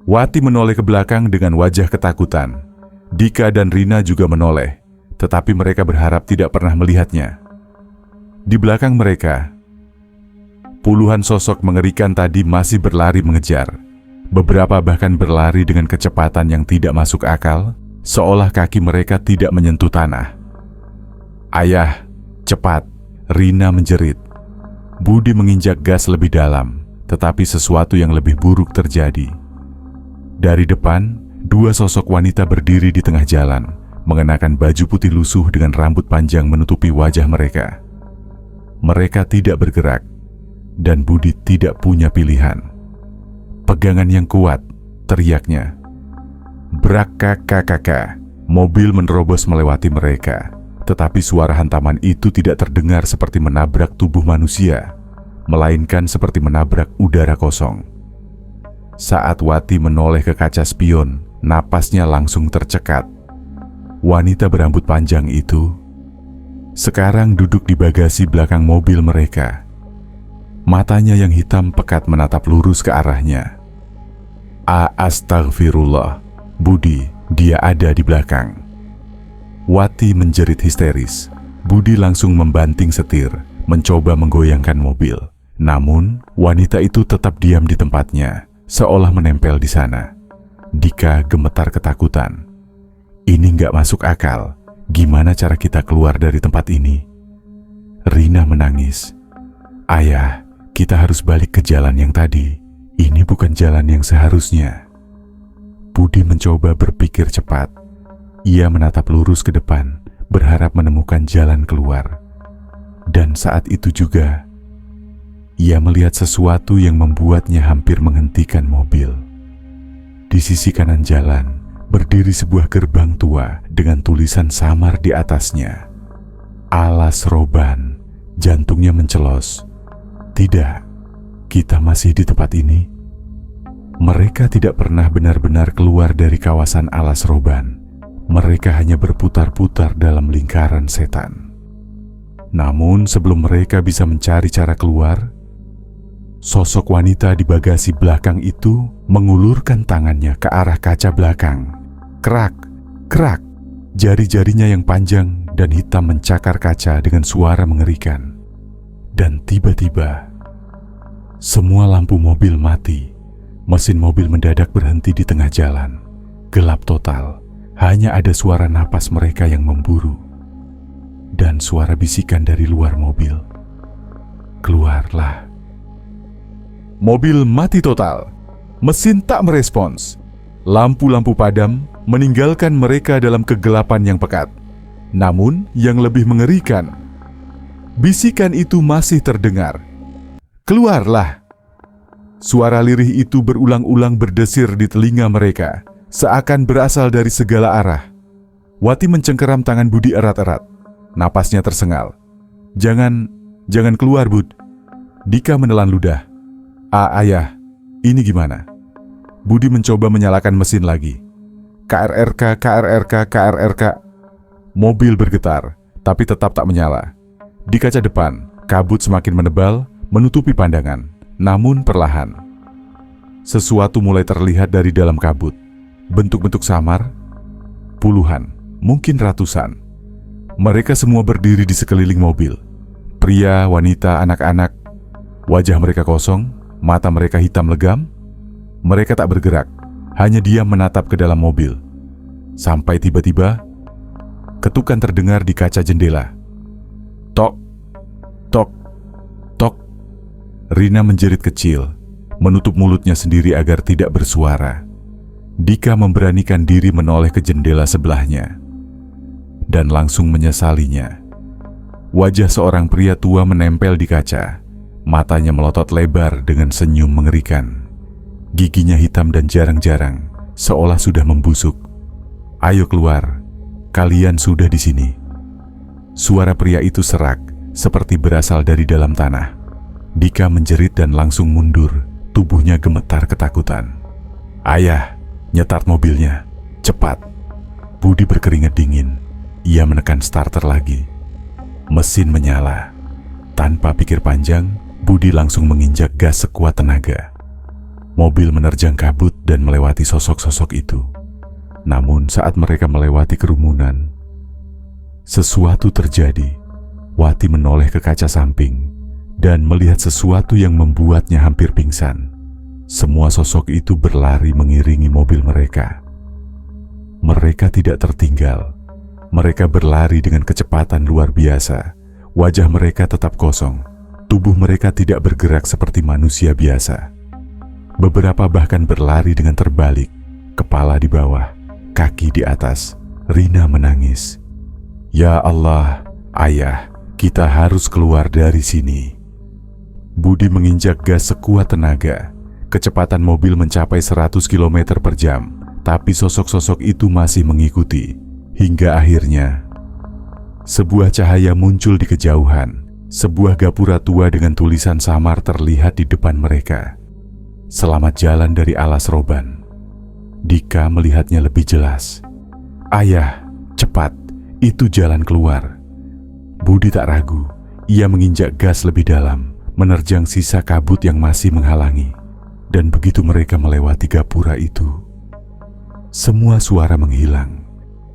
Wati menoleh ke belakang dengan wajah ketakutan. Dika dan Rina juga menoleh, tetapi mereka berharap tidak pernah melihatnya. Di belakang mereka, puluhan sosok mengerikan tadi masih berlari mengejar. Beberapa bahkan berlari dengan kecepatan yang tidak masuk akal, seolah kaki mereka tidak menyentuh tanah. Ayah, cepat! Rina menjerit. Budi menginjak gas lebih dalam, tetapi sesuatu yang lebih buruk terjadi. Dari depan, dua sosok wanita berdiri di tengah jalan, mengenakan baju putih lusuh dengan rambut panjang menutupi wajah mereka. Mereka tidak bergerak, dan Budi tidak punya pilihan. Pegangan yang kuat, teriaknya. Brak kakak, mobil menerobos melewati mereka, tetapi suara hantaman itu tidak terdengar seperti menabrak tubuh manusia, melainkan seperti menabrak udara kosong. Saat Wati menoleh ke kaca spion, napasnya langsung tercekat. Wanita berambut panjang itu sekarang duduk di bagasi belakang mobil mereka. Matanya yang hitam pekat menatap lurus ke arahnya. Astagfirullah, Budi, dia ada di belakang. Wati menjerit histeris. Budi langsung membanting setir, mencoba menggoyangkan mobil. Namun, wanita itu tetap diam di tempatnya, seolah menempel di sana. Dika gemetar ketakutan. Ini nggak masuk akal. Gimana cara kita keluar dari tempat ini? Rina menangis. Ayah, kita harus balik ke jalan yang tadi. Ini bukan jalan yang seharusnya. Budi mencoba berpikir cepat. Ia menatap lurus ke depan, berharap menemukan jalan keluar. Dan saat itu juga, ia melihat sesuatu yang membuatnya hampir menghentikan mobil. Di sisi kanan jalan, berdiri sebuah gerbang tua dengan tulisan samar di atasnya. Alas Roban. Jantungnya mencelos. Tidak, kita masih di tempat ini. Mereka tidak pernah benar-benar keluar dari kawasan Alas Roban. Mereka hanya berputar-putar dalam lingkaran setan. Namun sebelum mereka bisa mencari cara keluar, sosok wanita di bagasi belakang itu mengulurkan tangannya ke arah kaca belakang. Kerak, kerak, jari-jarinya yang panjang dan hitam mencakar kaca dengan suara mengerikan. Dan tiba-tiba, semua lampu mobil mati. Mesin mobil mendadak berhenti di tengah jalan. Gelap total, hanya ada suara napas mereka yang memburu. Dan suara bisikan dari luar mobil. Keluarlah. Mobil mati total. Mesin tak merespons. Lampu-lampu padam meninggalkan mereka dalam kegelapan yang pekat. Namun yang lebih mengerikan, bisikan itu masih terdengar. Keluarlah. Suara lirih itu berulang-ulang berdesir di telinga mereka, seakan berasal dari segala arah. Wati mencengkeram tangan Budi erat-erat. Napasnya tersengal. Jangan keluar, Bud. Dika menelan ludah. Ayah, ini gimana? Budi mencoba menyalakan mesin lagi. KRRK. Mobil bergetar, tapi tetap tak menyala. Di kaca depan, kabut semakin menebal, menutupi pandangan. Namun perlahan, sesuatu mulai terlihat dari dalam kabut. Bentuk-bentuk samar, puluhan, mungkin ratusan. Mereka semua berdiri di sekeliling mobil. Pria, wanita, anak-anak. Wajah mereka kosong, mata mereka hitam legam. Mereka tak bergerak, hanya diam menatap ke dalam mobil. Sampai tiba-tiba, ketukan terdengar di kaca jendela. Tok, tok, tok. Rina menjerit kecil, menutup mulutnya sendiri agar tidak bersuara. Dika memberanikan diri menoleh ke jendela sebelahnya. Dan langsung menyesalinya. Wajah seorang pria tua menempel di kaca. Matanya melotot lebar dengan senyum mengerikan. Giginya hitam dan jarang-jarang, seolah sudah membusuk. Ayo keluar, kalian sudah di sini. Suara pria itu serak, seperti berasal dari dalam tanah. Dika menjerit dan langsung mundur, tubuhnya gemetar ketakutan. "Ayah, nyetart mobilnya, cepat!" Budi berkeringat dingin. Ia menekan starter lagi. Mesin menyala. Tanpa pikir panjang, Budi langsung menginjak gas sekuat tenaga. Mobil menerjang kabut dan melewati sosok-sosok itu. Namun saat mereka melewati kerumunan, sesuatu terjadi. Wati menoleh ke kaca samping dan melihat sesuatu yang membuatnya hampir pingsan. Semua sosok itu berlari mengiringi mobil mereka. Mereka tidak tertinggal. Mereka berlari dengan kecepatan luar biasa. Wajah mereka tetap kosong. Tubuh mereka tidak bergerak seperti manusia biasa. Beberapa bahkan berlari dengan terbalik, kepala di bawah, kaki di atas. Rina menangis. "Ya Allah, ayah, kita harus keluar dari sini." Budi menginjak gas sekuat tenaga. Kecepatan mobil mencapai 100 km per jam, tapi sosok-sosok itu masih mengikuti. Hingga akhirnya, sebuah cahaya muncul di kejauhan. Sebuah gapura tua dengan tulisan samar terlihat di depan mereka. "Selamat jalan dari alas roban." Dika melihatnya lebih jelas. "Ayah, cepat, itu jalan keluar." Budi tak ragu. Ia menginjak gas lebih dalam, menerjang sisa kabut yang masih menghalangi. Dan begitu mereka melewati gapura itu, semua suara menghilang.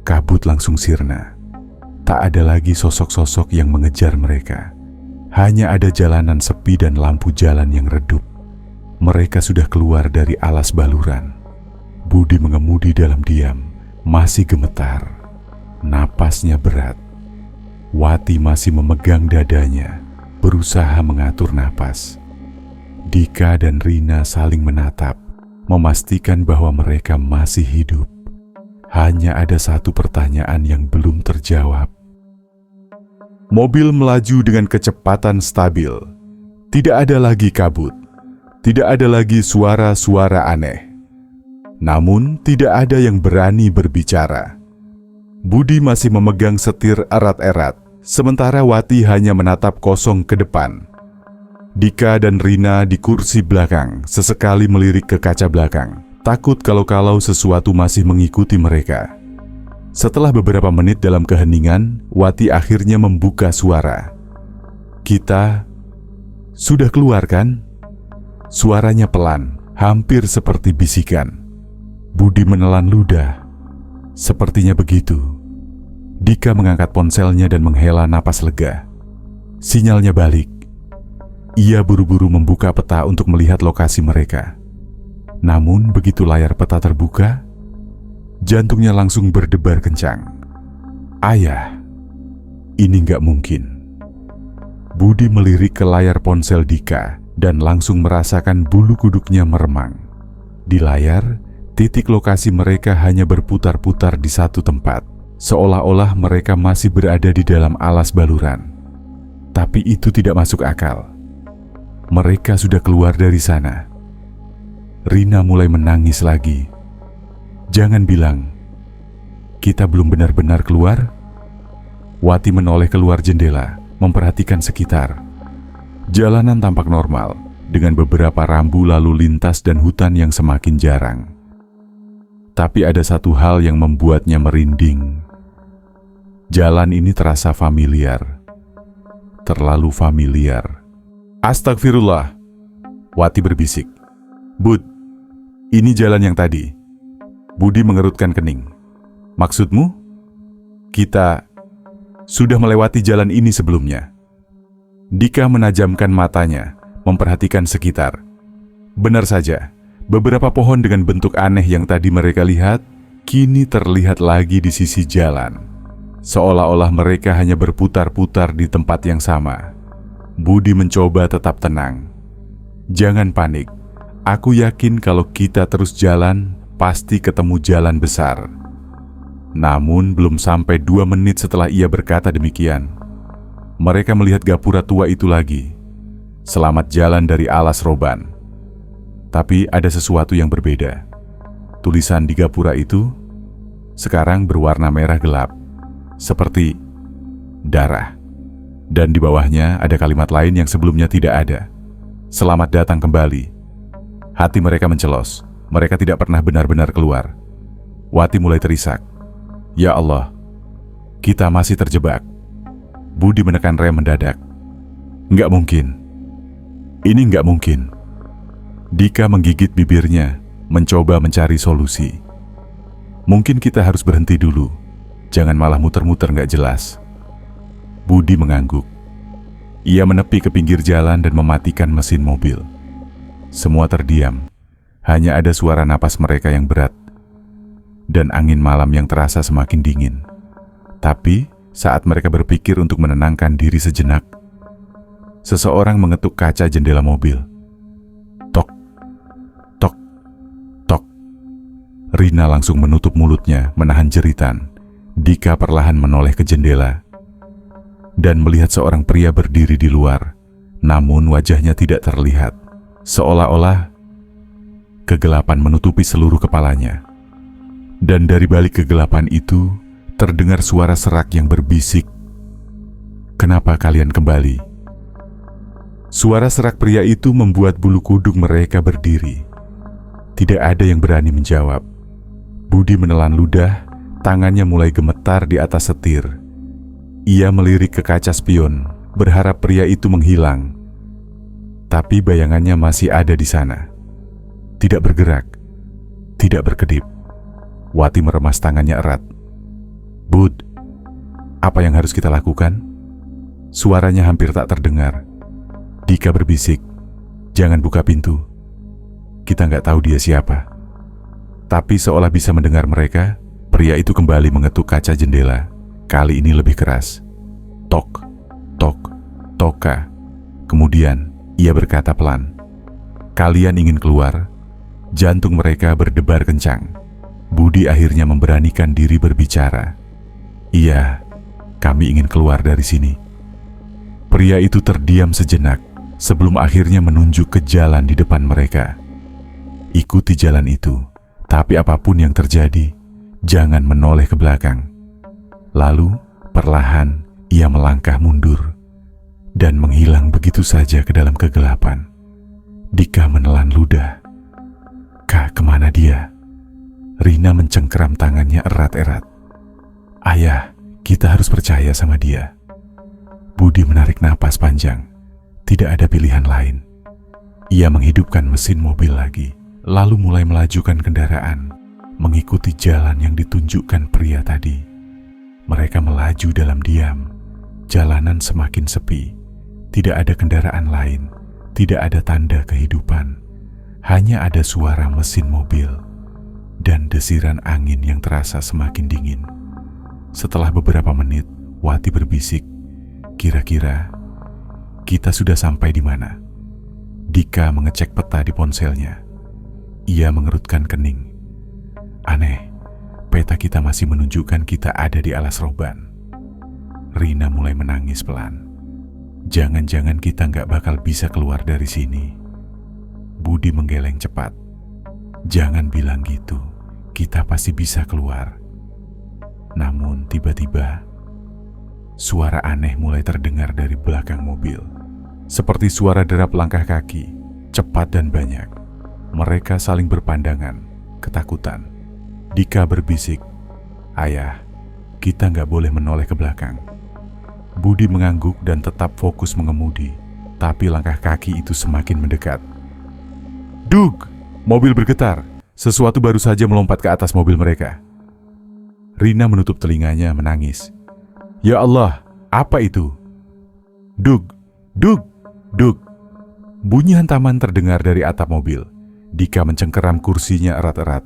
Kabut langsung sirna. Tak ada lagi sosok-sosok yang mengejar mereka. Hanya ada jalanan sepi dan lampu jalan yang redup. Mereka sudah keluar dari alas baluran. Budi mengemudi dalam diam, masih gemetar. Napasnya berat. Wati masih memegang dadanya, berusaha mengatur napas. Dika dan Rina saling menatap, memastikan bahwa mereka masih hidup. Hanya ada satu pertanyaan yang belum terjawab. Mobil melaju dengan kecepatan stabil. Tidak ada lagi kabut. Tidak ada lagi suara-suara aneh. Namun tidak ada yang berani berbicara. Budi masih memegang setir erat-erat, sementara Wati hanya menatap kosong ke depan. Dika dan Rina di kursi belakang sesekali melirik ke kaca belakang, takut kalau-kalau sesuatu masih mengikuti mereka. Setelah beberapa menit dalam keheningan, Wati akhirnya membuka suara. "Kita sudah keluar, kan?" Suaranya pelan, hampir seperti bisikan. Budi menelan ludah. Sepertinya begitu. Dika mengangkat ponselnya dan menghela napas lega. Sinyalnya balik. Ia buru-buru membuka peta untuk melihat lokasi mereka. Namun begitu layar peta terbuka, jantungnya langsung berdebar kencang. "Ayah, ini nggak mungkin." Budi melirik ke layar ponsel Dika dan langsung merasakan bulu kuduknya meremang. Di layar, titik lokasi mereka hanya berputar-putar di satu tempat, seolah-olah mereka masih berada di dalam alas baluran. Tapi itu tidak masuk akal. Mereka sudah keluar dari sana. Rina mulai menangis lagi. "Jangan bilang kita belum benar-benar keluar." Wati menoleh keluar jendela, memperhatikan sekitar. Jalanan tampak normal, dengan beberapa rambu lalu lintas dan hutan yang semakin jarang. Tapi ada satu hal yang membuatnya merinding. Jalan ini terasa familiar. Terlalu familiar. "Astagfirullah," Wati berbisik. "Bud, ini jalan yang tadi." Budi mengerutkan kening. "Maksudmu? Kita sudah melewati jalan ini sebelumnya." Dika menajamkan matanya, memperhatikan sekitar. Benar saja, beberapa pohon dengan bentuk aneh yang tadi mereka lihat, kini terlihat lagi di sisi jalan. Seolah-olah mereka hanya berputar-putar di tempat yang sama. Budi mencoba tetap tenang. "Jangan panik. Aku yakin kalau kita terus jalan, pasti ketemu jalan besar." Namun belum sampai 2 menit setelah ia berkata demikian, mereka melihat gapura tua itu lagi. "Selamat jalan dari alas roban." Tapi ada sesuatu yang berbeda. Tulisan di gapura itu sekarang berwarna merah gelap, seperti darah. Dan di bawahnya ada kalimat lain yang sebelumnya tidak ada. Selamat datang kembali. Hati mereka mencelos. Mereka tidak pernah benar-benar keluar. Wati mulai terisak. Ya Allah, kita masih terjebak. Budi menekan rem mendadak. Nggak mungkin. Ini nggak mungkin. Dika menggigit bibirnya, mencoba mencari solusi. Mungkin kita harus berhenti dulu. Jangan malah muter-muter nggak jelas. Budi mengangguk. Ia menepi ke pinggir jalan dan mematikan mesin mobil. Semua terdiam. Hanya ada suara napas mereka yang berat dan angin malam yang terasa semakin dingin. Tapi saat mereka berpikir untuk menenangkan diri sejenak, seseorang mengetuk kaca jendela mobil. Tok, tok, tok. Rina langsung menutup mulutnya, menahan jeritan. Dika perlahan menoleh ke jendela dan melihat seorang pria berdiri di luar, namun wajahnya tidak terlihat, seolah-olah kegelapan menutupi seluruh kepalanya. Dan dari balik kegelapan itu terdengar suara serak yang berbisik, "Kenapa kalian kembali?" Suara serak pria itu membuat bulu kuduk mereka berdiri. Tidak ada yang berani menjawab. Budi menelan ludah, tangannya mulai gemetar di atas setir. Ia melirik ke kaca spion, berharap pria itu menghilang. Tapi bayangannya masih ada di sana. Tidak bergerak, tidak berkedip. Wati meremas tangannya erat. Bud, apa yang harus kita lakukan? Suaranya hampir tak terdengar. Dika berbisik, jangan buka pintu. Kita nggak tahu dia siapa. Tapi seolah bisa mendengar mereka, pria itu kembali mengetuk kaca jendela. Kali ini lebih keras. Tok, tok, toka. Kemudian ia berkata pelan, "Kalian ingin keluar?" Jantung mereka berdebar kencang. Budi akhirnya memberanikan diri berbicara. "Iya, kami ingin keluar dari sini." Pria itu terdiam sejenak sebelum akhirnya menunjuk ke jalan di depan mereka. Ikuti jalan itu, tapi apapun yang terjadi, jangan menoleh ke belakang. Lalu, perlahan, ia melangkah mundur dan menghilang begitu saja ke dalam kegelapan. Dika menelan ludah. "Kak, kemana dia?" Rina mencengkeram tangannya erat-erat. "Ayah, kita harus percaya sama dia." Budi menarik napas panjang. Tidak ada pilihan lain. Ia menghidupkan mesin mobil lagi, lalu mulai melajukan kendaraan, mengikuti jalan yang ditunjukkan pria tadi. Mereka melaju dalam diam. Jalanan semakin sepi. Tidak ada kendaraan lain. Tidak ada tanda kehidupan. Hanya ada suara mesin mobil dan desiran angin yang terasa semakin dingin. Setelah beberapa menit, Wati berbisik, "Kira-kira kita sudah sampai di mana?" Dika mengecek peta di ponselnya. Ia mengerutkan kening. "Aneh, peta kita masih menunjukkan kita ada di alas roban." Rina mulai menangis pelan. "Jangan-jangan kita nggak bakal bisa keluar dari sini." Budi menggeleng cepat. "Jangan bilang gitu, kita pasti bisa keluar." Namun tiba-tiba, suara aneh mulai terdengar dari belakang mobil. Seperti suara derap langkah kaki, cepat dan banyak. Mereka saling berpandangan, ketakutan. Dika berbisik, "Ayah, kita nggak boleh menoleh ke belakang." Budi mengangguk dan tetap fokus mengemudi, tapi langkah kaki itu semakin mendekat. Dug! Mobil bergetar. Sesuatu baru saja melompat ke atas mobil mereka. Rina menutup telinganya menangis. "Ya Allah, apa itu?" Dug! Dug! Dug! Bunyi hantaman terdengar dari atap mobil. Dika mencengkeram kursinya erat-erat.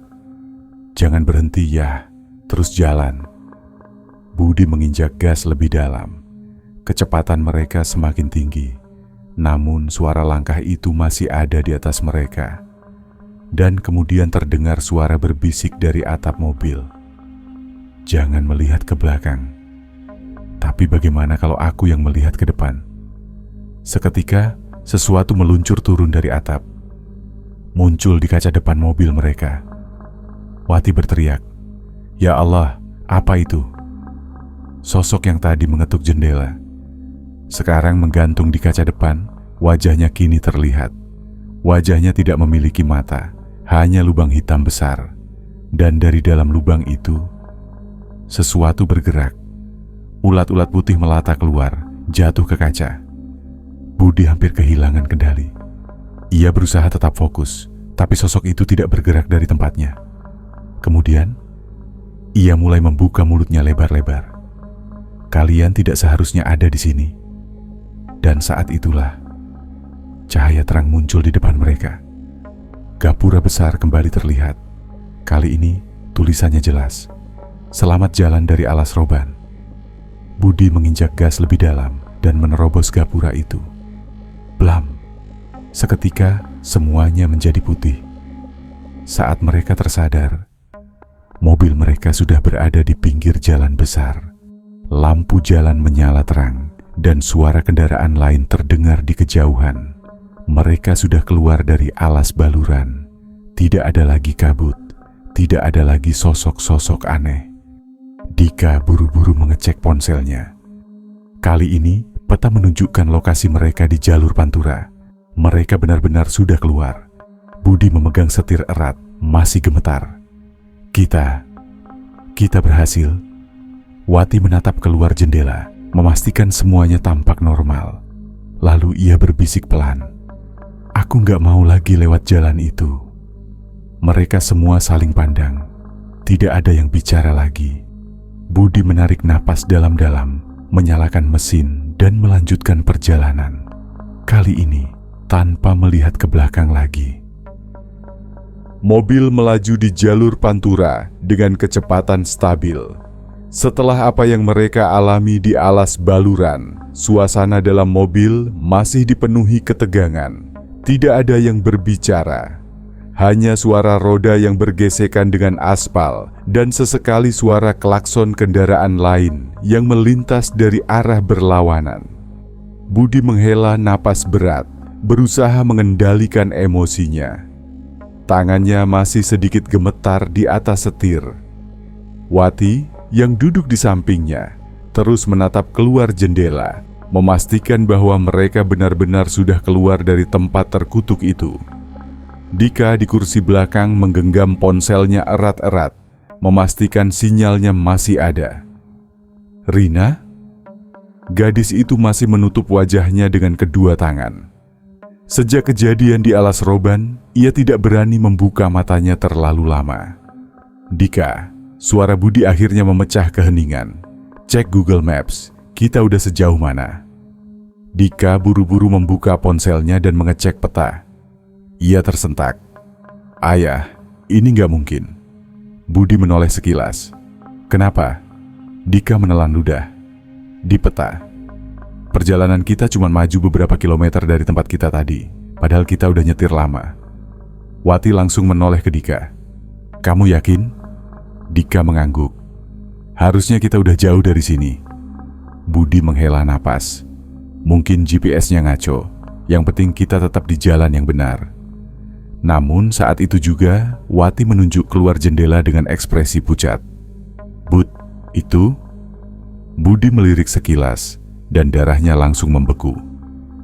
"Jangan berhenti ya, terus jalan." Budi menginjak gas lebih dalam. Kecepatan mereka semakin tinggi. Namun suara langkah itu masih ada di atas mereka. Dan kemudian terdengar suara berbisik dari atap mobil. "Jangan melihat ke belakang." Tapi bagaimana kalau aku yang melihat ke depan? Seketika, sesuatu meluncur turun dari atap. Muncul di kaca depan mobil mereka. Wati berteriak, "Ya Allah, apa itu?" Sosok yang tadi mengetuk jendela. Sekarang menggantung di kaca depan, wajahnya kini terlihat. Wajahnya tidak memiliki mata, hanya lubang hitam besar. Dan dari dalam lubang itu, sesuatu bergerak. Ulat-ulat putih melata keluar, jatuh ke kaca. Budi hampir kehilangan kendali. Ia berusaha tetap fokus, tapi sosok itu tidak bergerak dari tempatnya. Kemudian, ia mulai membuka mulutnya lebar-lebar. Kalian tidak seharusnya ada di sini. Dan saat itulah, cahaya terang muncul di depan mereka. Gapura besar kembali terlihat. Kali ini, tulisannya jelas. Selamat jalan dari alas roban. Budi menginjak gas lebih dalam dan menerobos gapura itu. Blam. Seketika, semuanya menjadi putih. Saat mereka tersadar, mobil mereka sudah berada di pinggir jalan besar. Lampu jalan menyala terang, dan suara kendaraan lain terdengar di kejauhan. Mereka sudah keluar dari alas baluran. Tidak ada lagi kabut, tidak ada lagi sosok-sosok aneh. Dika buru-buru mengecek ponselnya. Kali ini, peta menunjukkan lokasi mereka di jalur Pantura. Mereka benar-benar sudah keluar. Budi memegang setir erat, masih gemetar. Kita berhasil. Wati menatap keluar jendela, memastikan semuanya tampak normal. Lalu ia berbisik pelan. Aku nggak mau lagi lewat jalan itu. Mereka semua saling pandang. Tidak ada yang bicara lagi. Budi menarik napas dalam-dalam, menyalakan mesin dan melanjutkan perjalanan. Kali ini, tanpa melihat ke belakang lagi. Mobil melaju di jalur Pantura dengan kecepatan stabil. Setelah apa yang mereka alami di alas baluran, suasana dalam mobil masih dipenuhi ketegangan. Tidak ada yang berbicara. Hanya suara roda yang bergesekan dengan aspal dan sesekali suara klakson kendaraan lain yang melintas dari arah berlawanan. Budi menghela napas berat, berusaha mengendalikan emosinya. Tangannya masih sedikit gemetar di atas setir. Wati yang duduk di sampingnya terus menatap keluar jendela, memastikan bahwa mereka benar-benar sudah keluar dari tempat terkutuk itu. Dika di kursi belakang menggenggam ponselnya erat-erat, memastikan sinyalnya masih ada. Rina? Gadis itu masih menutup wajahnya dengan kedua tangan. Sejak kejadian di alas roban, ia tidak berani membuka matanya terlalu lama. Dika, suara Budi akhirnya memecah keheningan. Cek Google Maps, kita udah sejauh mana? Dika buru-buru membuka ponselnya dan mengecek peta. Ia tersentak. Ayah, ini nggak mungkin. Budi menoleh sekilas. Kenapa? Dika menelan ludah. Di peta, perjalanan kita cuma maju beberapa kilometer dari tempat kita tadi, padahal kita udah nyetir lama. Wati langsung menoleh ke Dika. Kamu yakin? Dika mengangguk. Harusnya kita udah jauh dari sini. Budi menghela napas. Mungkin GPS-nya ngaco. Yang penting kita tetap di jalan yang benar. Namun saat itu juga, Wati menunjuk keluar jendela dengan ekspresi pucat. Bud, itu? Budi melirik sekilas, dan darahnya langsung membeku.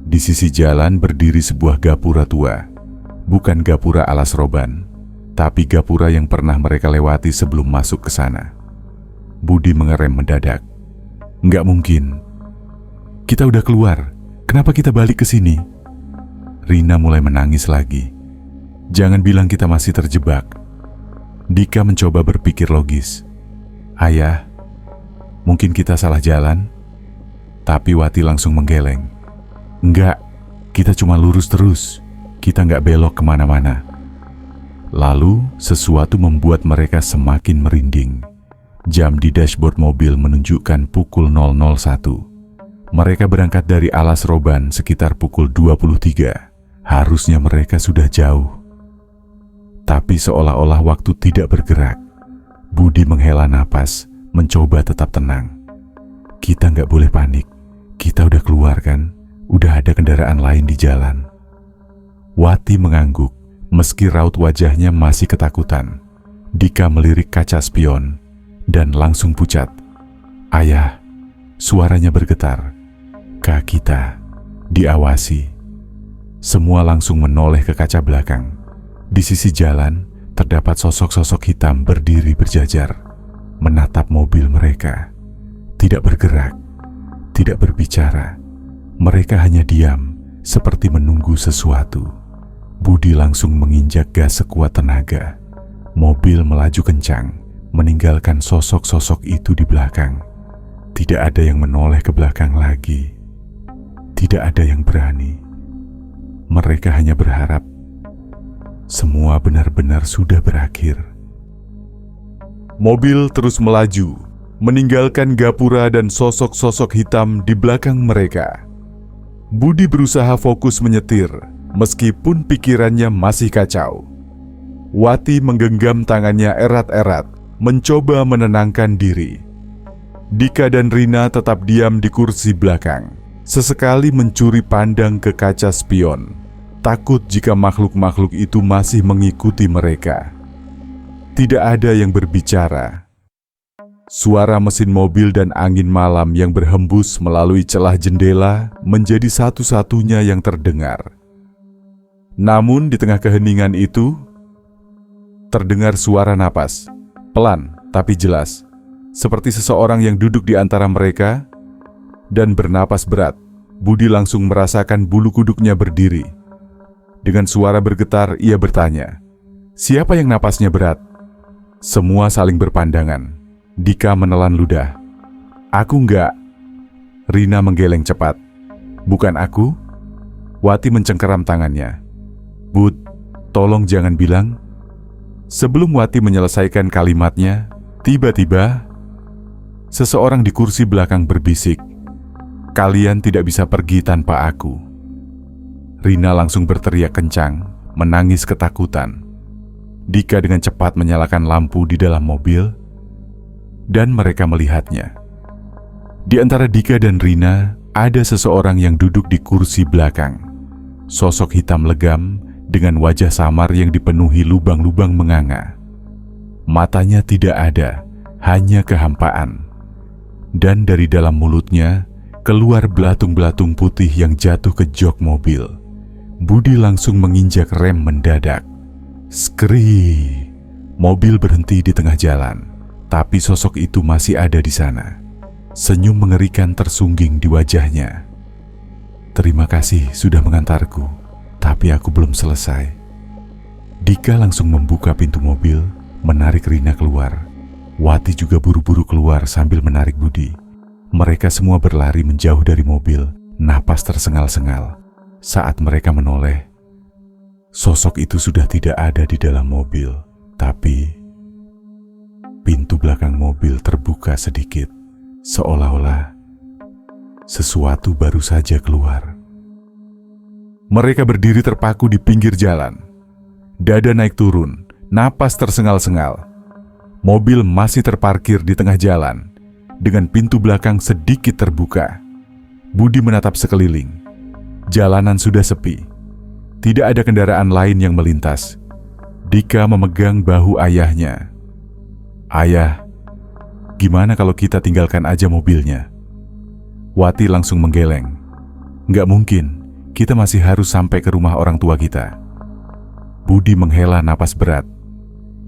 Di sisi jalan berdiri sebuah gapura tua. Bukan gapura alas roban, tapi gapura yang pernah mereka lewati sebelum masuk ke sana. Budi mengerem mendadak. Nggak mungkin. Kita udah keluar, kenapa kita balik ke sini? Rina mulai menangis lagi. Jangan bilang kita masih terjebak. Dika mencoba berpikir logis. Ayah, mungkin kita salah jalan? Tapi Wati langsung menggeleng. Enggak, kita cuma lurus terus. Kita nggak belok kemana-mana. Lalu, sesuatu membuat mereka semakin merinding. Jam di dashboard mobil menunjukkan pukul 001. Mereka berangkat dari alas roban sekitar pukul 23. Harusnya mereka sudah jauh. Tapi seolah-olah waktu tidak bergerak. Budi menghela napas, mencoba tetap tenang. Kita nggak boleh panik. Kita udah keluar kan? Udah ada kendaraan lain di jalan. Wati mengangguk, meski raut wajahnya masih ketakutan. Dika melirik kaca spion, dan langsung pucat. Ayah, suaranya bergetar. Langkah kita diawasi. Semua langsung menoleh ke kaca belakang. Di sisi jalan, terdapat sosok-sosok hitam berdiri berjajar, menatap mobil mereka. Tidak bergerak, tidak berbicara. Mereka hanya diam, seperti menunggu sesuatu. Budi langsung menginjak gas sekuat tenaga. Mobil melaju kencang, meninggalkan sosok-sosok itu di belakang. Tidak ada yang menoleh ke belakang lagi. Tidak ada yang berani. Mereka hanya berharap semua benar-benar sudah berakhir. Mobil terus melaju, meninggalkan gapura dan sosok-sosok hitam di belakang mereka. Budi berusaha fokus menyetir, meskipun pikirannya masih kacau. Wati menggenggam tangannya erat-erat, mencoba menenangkan diri. Dika dan Rina tetap diam di kursi belakang, sesekali mencuri pandang ke kaca spion, takut jika makhluk-makhluk itu masih mengikuti mereka. Tidak ada yang berbicara. Suara mesin mobil dan angin malam yang berhembus melalui celah jendela menjadi satu-satunya yang terdengar. Namun di tengah keheningan itu, terdengar suara napas, pelan tapi jelas, seperti seseorang yang duduk di antara mereka dan bernapas berat. Budi langsung merasakan bulu kuduknya berdiri. Dengan suara bergetar, ia bertanya, "Siapa yang napasnya berat?" Semua saling berpandangan. Dika menelan ludah. "Aku enggak." Rina menggeleng cepat. "Bukan aku?" Wati mencengkeram tangannya. "Bud, tolong jangan bilang." Sebelum Wati menyelesaikan kalimatnya, tiba-tiba seseorang di kursi belakang berbisik, "Kalian tidak bisa pergi tanpa aku." Rina langsung berteriak kencang, menangis ketakutan. Dika dengan cepat menyalakan lampu di dalam mobil, dan mereka melihatnya. Di antara Dika dan Rina, ada seseorang yang duduk di kursi belakang. Sosok hitam legam dengan wajah samar yang dipenuhi lubang-lubang menganga. Matanya tidak ada, hanya kehampaan. Dan dari dalam mulutnya, keluar belatung-belatung putih yang jatuh ke jok mobil. Budi langsung menginjak rem mendadak. Skrii! Mobil berhenti di tengah jalan, tapi sosok itu masih ada di sana. Senyum mengerikan tersungging di wajahnya. "Terima kasih sudah mengantarku, tapi aku belum selesai." Dika langsung membuka pintu mobil, menarik Rina keluar. Wati juga buru-buru keluar sambil menarik Budi. Mereka semua berlari menjauh dari mobil, napas tersengal-sengal. Saat mereka menoleh, sosok itu sudah tidak ada di dalam mobil, tapi pintu belakang mobil terbuka sedikit, seolah-olah sesuatu baru saja keluar. Mereka berdiri terpaku di pinggir jalan. Dada naik turun, napas tersengal-sengal. Mobil masih terparkir di tengah jalan, dengan pintu belakang sedikit terbuka. Budi menatap sekeliling. Jalanan sudah sepi. Tidak ada kendaraan lain yang melintas. Dika memegang bahu ayahnya. "Ayah, gimana kalau kita tinggalkan aja mobilnya?" Wati langsung menggeleng. "Nggak mungkin, kita masih harus sampai ke rumah orang tua kita." Budi menghela napas berat.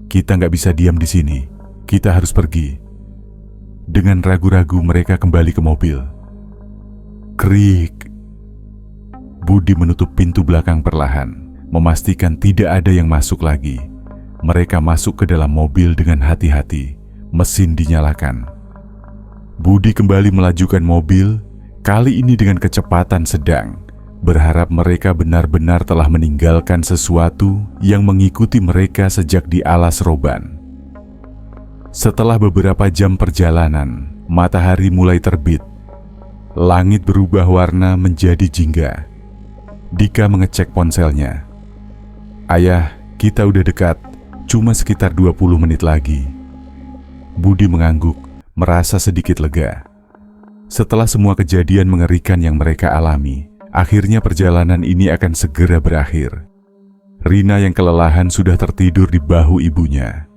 "Kita nggak bisa diam di sini. Kita harus pergi." Dengan ragu-ragu mereka kembali ke mobil. Krik! Budi menutup pintu belakang perlahan, memastikan tidak ada yang masuk lagi. Mereka masuk ke dalam mobil dengan hati-hati. Mesin dinyalakan. Budi kembali melajukan mobil, kali ini dengan kecepatan sedang, berharap mereka benar-benar telah meninggalkan sesuatu yang mengikuti mereka sejak di alas roban. Setelah beberapa jam perjalanan, matahari mulai terbit. Langit berubah warna menjadi jingga. Dika mengecek ponselnya. "Ayah, kita udah dekat, cuma sekitar 20 menit lagi." Budi mengangguk, merasa sedikit lega. Setelah semua kejadian mengerikan yang mereka alami, akhirnya perjalanan ini akan segera berakhir. Rina yang kelelahan sudah tertidur di bahu ibunya.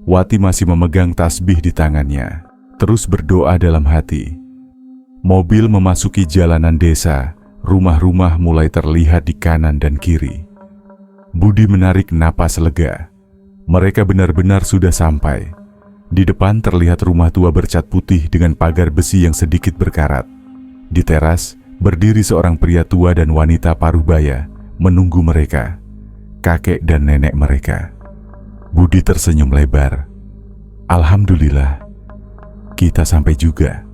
Wati masih memegang tasbih di tangannya, terus berdoa dalam hati. Mobil memasuki jalanan desa, rumah-rumah mulai terlihat di kanan dan kiri. Budi menarik napas lega. Mereka benar-benar sudah sampai. Di depan terlihat rumah tua bercat putih dengan pagar besi yang sedikit berkarat. Di teras, berdiri seorang pria tua dan wanita paruh-baya, menunggu mereka, kakek dan nenek mereka. Budi tersenyum lebar. Alhamdulillah, kita sampai juga.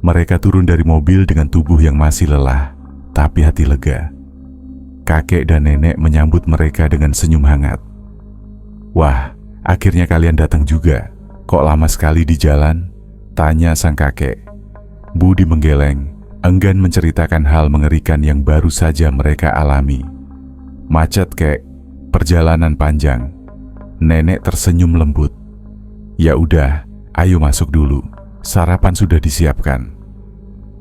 Mereka turun dari mobil dengan tubuh yang masih lelah, tapi hati lega. Kakek dan nenek menyambut mereka dengan senyum hangat. Wah, akhirnya kalian datang juga. Kok lama sekali di jalan? Tanya sang kakek. Budi menggeleng, enggan menceritakan hal mengerikan yang baru saja mereka alami. Macet kek, perjalanan panjang. Nenek tersenyum lembut. Ya udah, ayo masuk dulu. Sarapan sudah disiapkan.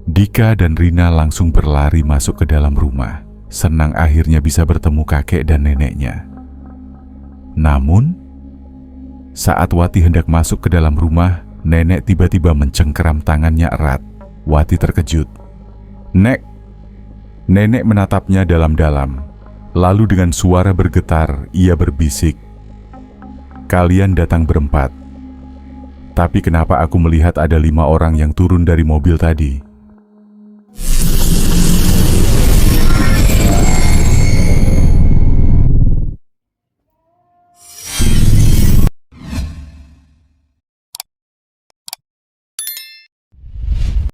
Dika dan Rina langsung berlari masuk ke dalam rumah. Senang akhirnya bisa bertemu kakek dan neneknya. Namun, saat Wati hendak masuk ke dalam rumah, nenek tiba-tiba mencengkeram tangannya erat. Wati terkejut. Nek! Nenek menatapnya dalam-dalam. Lalu dengan suara bergetar, ia berbisik. Kalian datang berempat. Tapi kenapa aku melihat ada 5 orang yang turun dari mobil tadi?